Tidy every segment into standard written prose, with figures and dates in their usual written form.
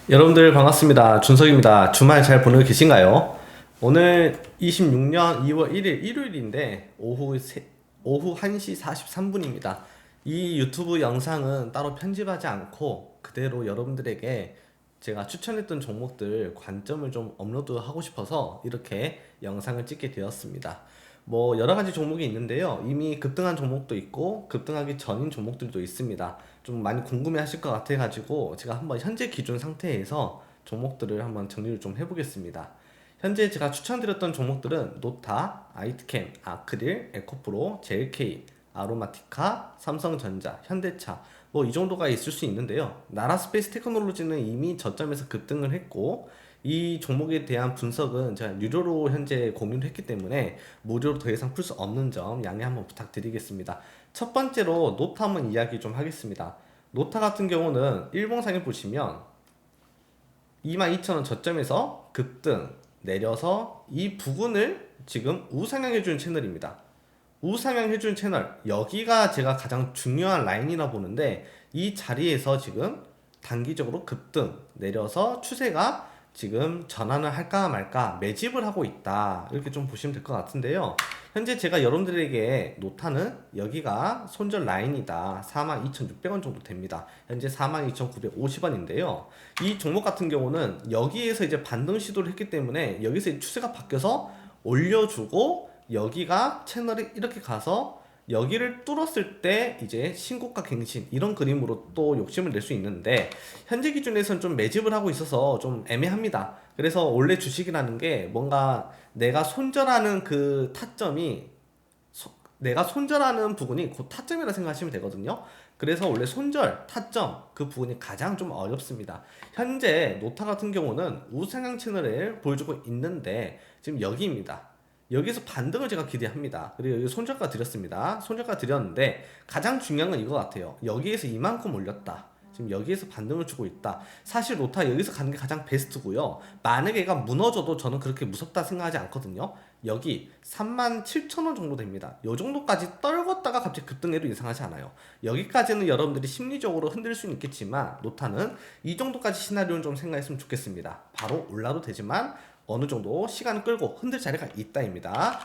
여러분들 반갑습니다. 준석입니다. 주말 잘 보내고 계신가요? 오늘 26년 2월 1일 일요일인데 오후 1시 43분입니다. 이 유튜브 영상은 따로 편집하지 않고 그대로 여러분들에게 제가 추천했던 종목들 관점을 좀 업로드하고 싶어서 이렇게 영상을 찍게 되었습니다. 뭐 여러 가지 종목이 있는데요. 이미 급등한 종목도 있고 급등하기 전인 종목들도 있습니다. 좀 많이 궁금해 하실 것 같아 가지고 제가 한번 현재 기준 상태에서 종목들을 한번 정리를 좀 해보겠습니다. 현재 제가 추천드렸던 종목들은 노타, 아이트캠, 아크릴, 에코프로, JLK, 아로마티카, 삼성전자, 현대차 뭐 이 정도가 있을 수 있는데요. 나라스페이스 테크놀로지는 이미 저점에서 급등을 했고 이 종목에 대한 분석은 제가 유료로 현재 공유를 했기 때문에 무료로 더 이상 풀 수 없는 점 양해 한번 부탁드리겠습니다. 첫 번째로 노타 한번 이야기 좀 하겠습니다. 노타 같은 경우는 일봉상에 보시면 22,000원 저점에서 급등 내려서 이 부분을 지금 우상향 해주는 채널입니다. 우상향 해주는 채널 여기가 제가 가장 중요한 라인이라 보는데 이 자리에서 지금 단기적으로 급등 내려서 추세가 지금 전환을 할까 말까 매집을 하고 있다 이렇게 좀 보시면 될 것 같은데요. 현재 제가 여러분들에게 노타는 여기가 손절 라인이다. 42,600원 정도 됩니다. 현재 42,950원인데요. 이 종목 같은 경우는 여기에서 이제 반등 시도를 했기 때문에 여기서 추세가 바뀌어서 올려주고 여기가 채널이 이렇게 가서 여기를 뚫었을 때 이제 신고가 갱신 이런 그림으로 또 욕심을 낼 수 있는데 현재 기준에서는 좀 매집을 하고 있어서 좀 애매합니다. 그래서 원래 주식이라는 게 뭔가 내가 손절하는 그 타점이 내가 손절하는 부분이 그 타점이라 생각하시면 되거든요. 그래서 원래 손절, 타점 그 부분이 가장 좀 어렵습니다. 현재 노타 같은 경우는 우상향 채널을 보여주고 있는데 지금 여기입니다. 여기서 반등을 제가 기대합니다. 그리고 여기 손절가 드렸습니다. 손절가 드렸는데 가장 중요한 건 이거 같아요. 여기에서 이만큼 올렸다. 지금 여기에서 반등을 주고 있다. 사실 로타 여기서 가는 게 가장 베스트고요. 만약에 얘가 무너져도 저는 그렇게 무섭다 생각하지 않거든요. 여기 37,000원 정도 됩니다. 요 정도까지 떨궜다가 갑자기 급등해도 이상하지 않아요. 여기까지는 여러분들이 심리적으로 흔들 수는 있겠지만 로타는 이 정도까지 시나리오는 좀 생각했으면 좋겠습니다. 바로 올라도 되지만 어느 정도 시간을 끌고 흔들 자리가 있다입니다.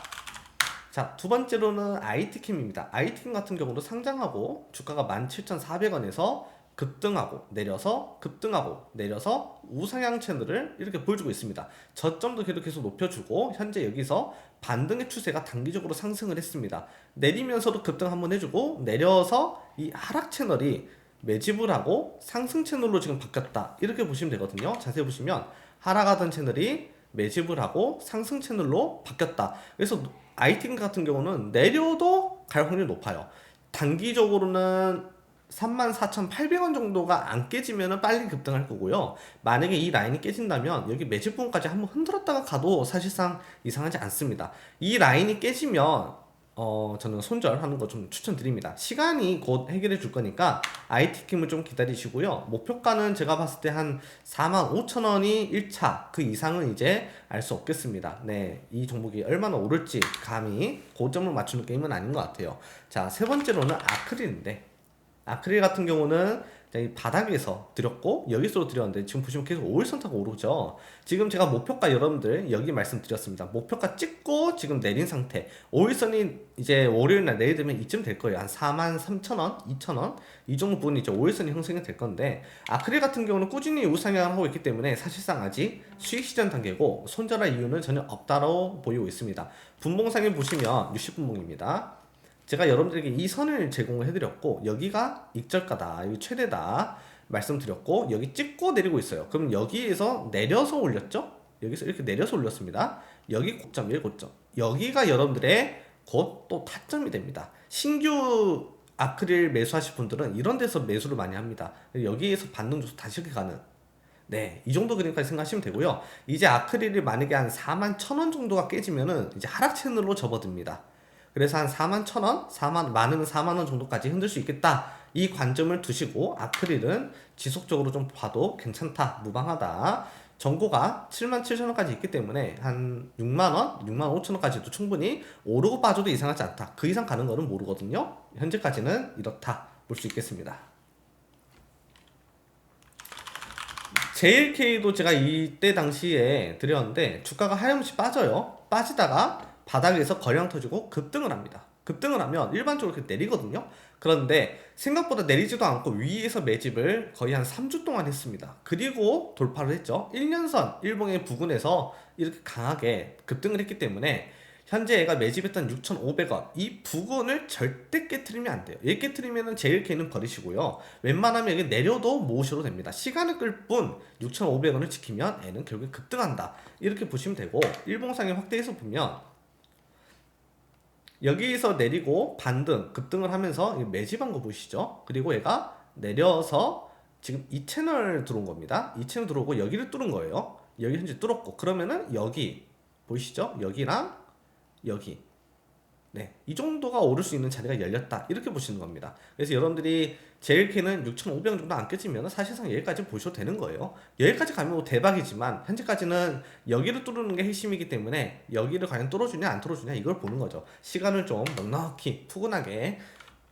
자, 두 번째로는 IT캠입니다. IT캠 같은 경우도 상장하고 주가가 17,400원에서 급등하고 내려서 급등하고 내려서 우상향 채널을 이렇게 보여주고 있습니다. 저점도 계속 높여주고 현재 여기서 반등의 추세가 단기적으로 상승을 했습니다. 내리면서도 급등 한번 해주고 내려서 이 하락 채널이 매집을 하고 상승 채널로 지금 바뀌었다 이렇게 보시면 되거든요. 자세히 보시면 하락하던 채널이 매집을 하고 상승 채널로 바뀌었다. 그래서 아이템 같은 경우는 내려도 갈 확률이 높아요. 단기적으로는 34,800원 정도가 안 깨지면 빨리 급등할 거고요. 만약에 이 라인이 깨진다면 여기 매집 부분까지 한번 흔들었다가 가도 사실상 이상하지 않습니다. 이 라인이 깨지면 저는 손절하는 거 좀 추천드립니다. 시간이 곧 해결해 줄 거니까 IT킴을 좀 기다리시고요. 목표가는 제가 봤을 때 한 45,000원이 1차, 그 이상은 이제 알 수 없겠습니다. 네, 이 종목이 얼마나 오를지 감히 고점을 맞추는 게임은 아닌 것 같아요. 자, 세 번째로는 아크릴인데 아크릴 같은 경우는 이 바닥에서 드렸고 여기서 드렸는데 지금 보시면 계속 5일선 타고 오르죠. 지금 제가 목표가 여러분들 여기 말씀드렸습니다. 목표가 찍고 지금 내린 상태. 5일선이 이제 월요일날 내일 되면 이쯤 될 거예요. 한 43,000원, 2,000원 이 정도 부분이 이제 5일선이 형성이 될 건데 아크릴 같은 경우는 꾸준히 우상향을 하고 있기 때문에 사실상 아직 수익 시전 단계고 손절할 이유는 전혀 없다고 보이고 있습니다. 분봉상에 보시면 60분봉입니다. 제가 여러분들에게 이 선을 제공을 해드렸고 여기가 익절가다, 여기 최대다 말씀드렸고 여기 찍고 내리고 있어요. 그럼 여기에서 내려서 올렸죠? 여기서 이렇게 내려서 올렸습니다. 여기 고점, 여기 고점. 여기가 여러분들의 곧 또 타점이 됩니다. 신규 아크릴 매수하실 분들은 이런 데서 매수를 많이 합니다. 여기에서 반등 줘서 다시 이렇게 가는 네, 이 정도 그림까지 생각하시면 되고요. 이제 아크릴이 만약에 한 41,000원 정도가 깨지면은 이제 하락 채널로 접어듭니다. 그래서 한 41,000원, 많으면 4만원 정도까지 흔들 수 있겠다. 이 관점을 두시고 아크릴은 지속적으로 좀 봐도 괜찮다, 무방하다. 전고가 77,000원까지 있기 때문에 한 6만원, 6만 5천원까지도 충분히 오르고 빠져도 이상하지 않다. 그 이상 가는 거는 모르거든요. 현재까지는 이렇다 볼 수 있겠습니다. JLK도 제가 이때 당시에 드렸는데 주가가 하염없이 빠져요. 빠지다가 바닥에서 거래량 터지고 급등을 합니다. 급등을 하면 일반적으로 이렇게 내리거든요. 그런데 생각보다 내리지도 않고 위에서 매집을 거의 한 3주 동안 했습니다. 그리고 돌파를 했죠. 1년선 일봉의 부근에서 이렇게 강하게 급등을 했기 때문에 현재 얘가 매집했던 6,500원 이 부근을 절대 깨트리면 안 돼요. 얘 깨트리면은 JLK는 버리시고요. 웬만하면 여기 내려도 모으셔도 됩니다. 시간을 끌 뿐 6,500원을 지키면 얘는 결국에 급등한다. 이렇게 보시면 되고 일봉상에 확대해서 보면 여기서 내리고 반등, 급등을 하면서 매집한 거 보이시죠? 그리고 얘가 내려서 지금 이 채널 들어온 겁니다. 이 채널 들어오고 여기를 뚫은 거예요. 여기 현재 뚫었고 그러면은 여기 보이시죠? 여기랑 여기 네, 이 정도가 오를 수 있는 자리가 열렸다 이렇게 보시는 겁니다. 그래서 여러분들이 JLK는 6,500원 정도 안 깨지면 사실상 여기까지 보셔도 되는 거예요. 여기까지 가면 뭐 대박이지만 현재까지는 여기를 뚫는 게 핵심이기 때문에 여기를 과연 뚫어주냐 안 뚫어주냐 이걸 보는 거죠. 시간을 좀 넉넉히 푸근하게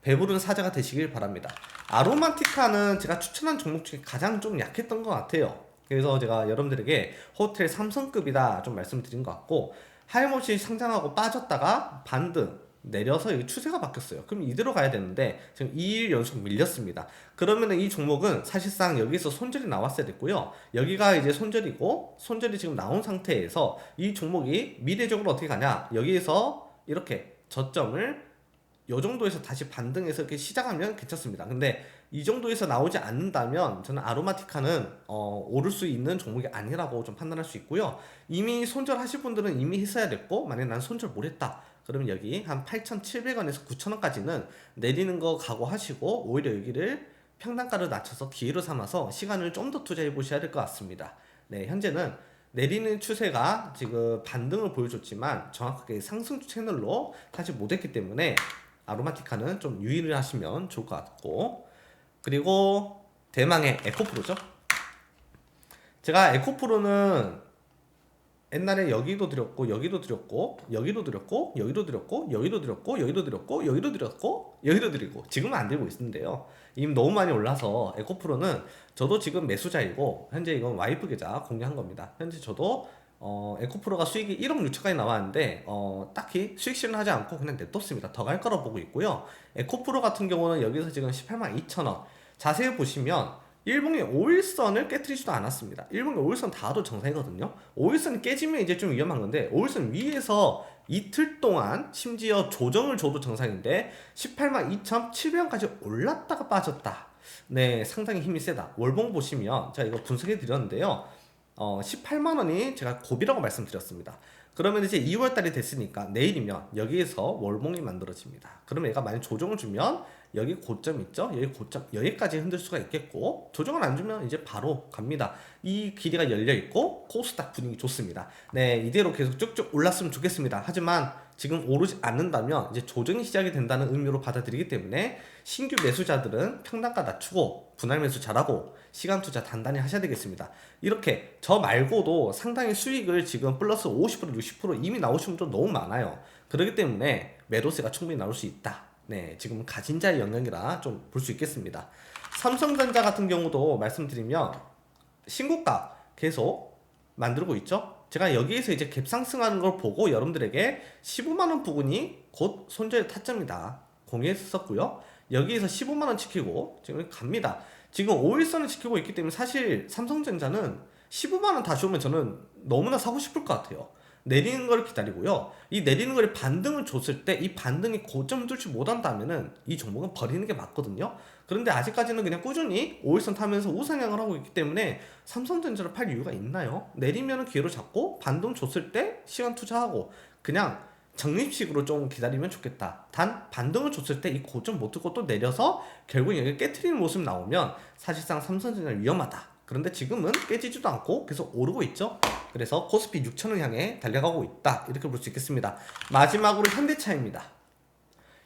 배부른 사자가 되시길 바랍니다. 아로마티카는 제가 추천한 종목 중에 가장 좀 약했던 것 같아요. 그래서 제가 여러분들에게 호텔 3성급이다 좀 말씀드린 것 같고 하염없이 상장하고 빠졌다가 반등 내려서 여기 추세가 바뀌었어요. 그럼 이대로 가야 되는데 지금 2일 연속 밀렸습니다. 그러면은 이 종목은 사실상 여기서 손절이 나왔어야 됐고요. 여기가 이제 손절이고 손절이 지금 나온 상태에서 이 종목이 미래적으로 어떻게 가냐? 여기에서 이렇게 저점을 요 정도에서 다시 반등해서 이렇게 시작하면 괜찮습니다. 근데 이 정도에서 나오지 않는다면 저는 아로마티카는 오를 수 있는 종목이 아니라고 좀 판단할 수 있고요. 이미 손절하실 분들은 이미 했어야 됐고 만약에 난 손절 못 했다. 그러면 여기 한 8,700원에서 9,000원까지는 내리는 거 각오하시고 오히려 여기를 평단가를 낮춰서 기회로 삼아서 시간을 좀 더 투자해 보셔야 될 것 같습니다. 네, 현재는 내리는 추세가 지금 반등을 보여줬지만 정확하게 상승 채널로 타지 못했기 때문에 아로마티카는 좀 유의를 하시면 좋을 것 같고 그리고 대망의 에코프로죠. 제가 에코프로는 옛날에 여기도 드렸고 여기도 드렸고 여기도 드렸고 여기도 드렸고 여기도 드렸고 여기도 드렸고 여기도 드렸고 여기도 드리고 지금은 안 들고 있는데요. 이미 너무 많이 올라서 에코프로는 저도 지금 매수자이고 현재 이건 와이프 계좌 공개한 겁니다. 현재 저도 에코프로가 수익이 1억 6천까지 나왔는데 딱히 수익 실현 하지 않고 그냥 냅뒀습니다. 더 갈 거라 보고 있고요. 에코프로 같은 경우는 여기서 지금 182,000원 자세히 보시면 일봉의 5일선을 깨트리지도 않았습니다. 일봉의 5일선 닿아도 정상이거든요. 5일선이 깨지면 이제 좀 위험한 건데 5일선 위에서 이틀 동안 심지어 조정을 줘도 정상인데 182,700원까지 올랐다가 빠졌다. 네, 상당히 힘이 세다. 월봉 보시면 제가 이거 분석해 드렸는데요. 18만원이 제가 고비라고 말씀드렸습니다. 그러면 이제 2월달이 됐으니까 내일이면 여기에서 월봉이 만들어집니다. 그러면 얘가 만약 조정을 주면 여기 고점 있죠? 여기 고점 여기까지 흔들 수가 있겠고 조정을 안 주면 이제 바로 갑니다. 이 길이가 열려 있고 코스닥 분위기 좋습니다. 네, 이대로 계속 쭉쭉 올랐으면 좋겠습니다. 하지만 지금 오르지 않는다면 이제 조정이 시작이 된다는 의미로 받아들이기 때문에 신규 매수자들은 평단가 낮추고 분할 매수 잘하고 시간 투자 단단히 하셔야 되겠습니다. 이렇게 저 말고도 상당히 수익을 지금 플러스 50% 60% 이미 나오신 분들 너무 많아요. 그렇기 때문에 매도세가 충분히 나올 수 있다. 네, 지금 가진 자의 영역이라 좀 볼 수 있겠습니다. 삼성전자 같은 경우도 말씀드리면 신고가 계속 만들고 있죠. 제가 여기에서 이제 갭 상승하는 걸 보고 여러분들에게 15만원 부근이 곧 손절 타점이다 공유했었고요. 여기에서 15만원 지키고 지금 갑니다. 지금 5일선을 지키고 있기 때문에 사실 삼성전자는 15만원 다시 오면 저는 너무나 사고 싶을 것 같아요. 내리는 걸 기다리고요. 이 내리는 걸 반등을 줬을 때 이 반등이 고점을 뚫지 못한다면은 이 종목은 버리는 게 맞거든요. 그런데 아직까지는 그냥 꾸준히 5일선 타면서 우상향을 하고 있기 때문에 삼성전자를 팔 이유가 있나요? 내리면은 기회로 잡고 반등 줬을 때 시간 투자하고 그냥 적립식으로 좀 기다리면 좋겠다. 단 반등을 줬을 때 이 고점 못 듣고 또 내려서 결국 여기 깨트리는 모습 나오면 사실상 삼성전자 위험하다. 그런데 지금은 깨지지도 않고 계속 오르고 있죠. 그래서 코스피 6천을 향해 달려가고 있다. 이렇게 볼 수 있겠습니다. 마지막으로 현대차입니다.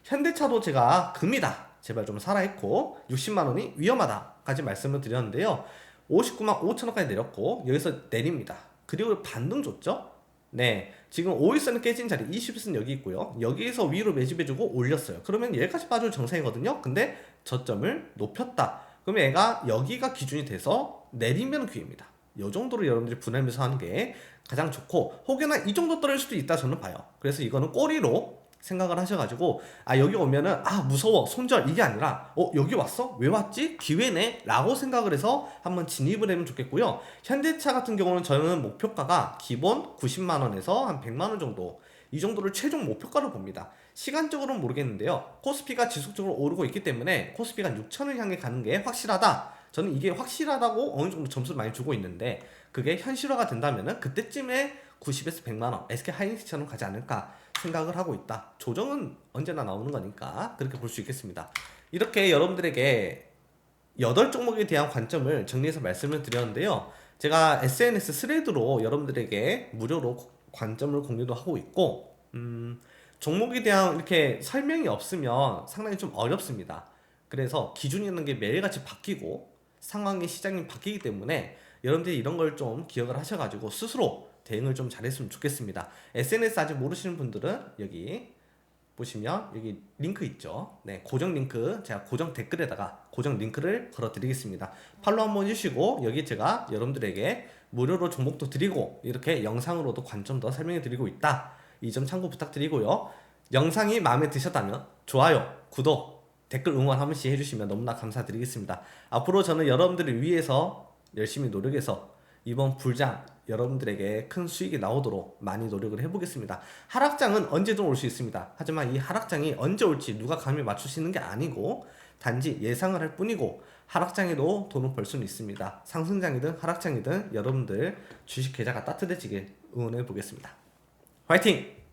현대차도 제가 금이다. 제발 좀 사라 했고 60만원이 위험하다까지 말씀을 드렸는데요. 59만 5천원까지 내렸고 여기서 내립니다. 그리고 반등 줬죠. 네, 지금 5일선은 깨진 자리 20일선 여기 있고요. 여기에서 위로 매집해주고 올렸어요. 그러면 여기까지 빠져도 정상이거든요. 근데 저점을 높였다. 그러면 얘가 여기가 기준이 돼서 내리면 기회입니다. 이 정도로 여러분들이 분할매수 하는 게 가장 좋고, 혹여나 이 정도 떨어질 수도 있다 저는 봐요. 그래서 이거는 꼬리로 생각을 하셔가지고, 아 여기 오면은 아 무서워 손절 이게 아니라 여기 왔어? 왜 왔지? 기회네? 라고 생각을 해서 한번 진입을 하면 좋겠고요. 현대차 같은 경우는 저는 목표가가 기본 90만원에서 한 100만원 정도, 이 정도를 최종 목표가로 봅니다. 시간적으로는 모르겠는데요, 코스피가 지속적으로 오르고 있기 때문에 코스피가 6천을 향해 가는 게 확실하다, 저는 이게 확실하다고 어느 정도 점수를 많이 주고 있는데, 그게 현실화가 된다면은 그때쯤에 90에서 100만원 SK 하이닉스처럼 가지 않을까 생각을 하고 있다. 조정은 언제나 나오는 거니까 그렇게 볼 수 있겠습니다. 이렇게 여러분들에게 8종목에 대한 관점을 정리해서 말씀을 드렸는데요, 제가 SNS 스레드로 여러분들에게 무료로 관점을 공유도 하고 있고, 종목에 대한 이렇게 설명이 없으면 상당히 좀 어렵습니다. 그래서 기준이라는 게 매일같이 바뀌고 상황이 시장이 바뀌기 때문에 여러분들이 이런 걸 좀 기억을 하셔가지고 스스로 대응을 좀 잘했으면 좋겠습니다. SNS 아직 모르시는 분들은 여기 보시면 여기 링크 있죠. 네, 고정 링크 제가 고정 댓글에다가 고정 링크를 걸어 드리겠습니다. 팔로우 한번 해주시고, 여기 제가 여러분들에게 무료로 종목도 드리고 이렇게 영상으로도 관점 더 설명해 드리고 있다, 이 점 참고 부탁드리고요. 영상이 마음에 드셨다면 좋아요, 구독, 댓글 응원 한 번씩 해주시면 너무나 감사드리겠습니다. 앞으로 저는 여러분들을 위해서 열심히 노력해서 이번 불장 여러분들에게 큰 수익이 나오도록 많이 노력을 해보겠습니다. 하락장은 언제든 올 수 있습니다. 하지만 이 하락장이 언제 올지 누가 감히 맞출 수 있는 게 아니고 단지 예상을 할 뿐이고, 하락장에도 돈을 벌 수는 있습니다. 상승장이든 하락장이든 여러분들 주식 계좌가 따뜻해지길 응원해 보겠습니다. 화이팅!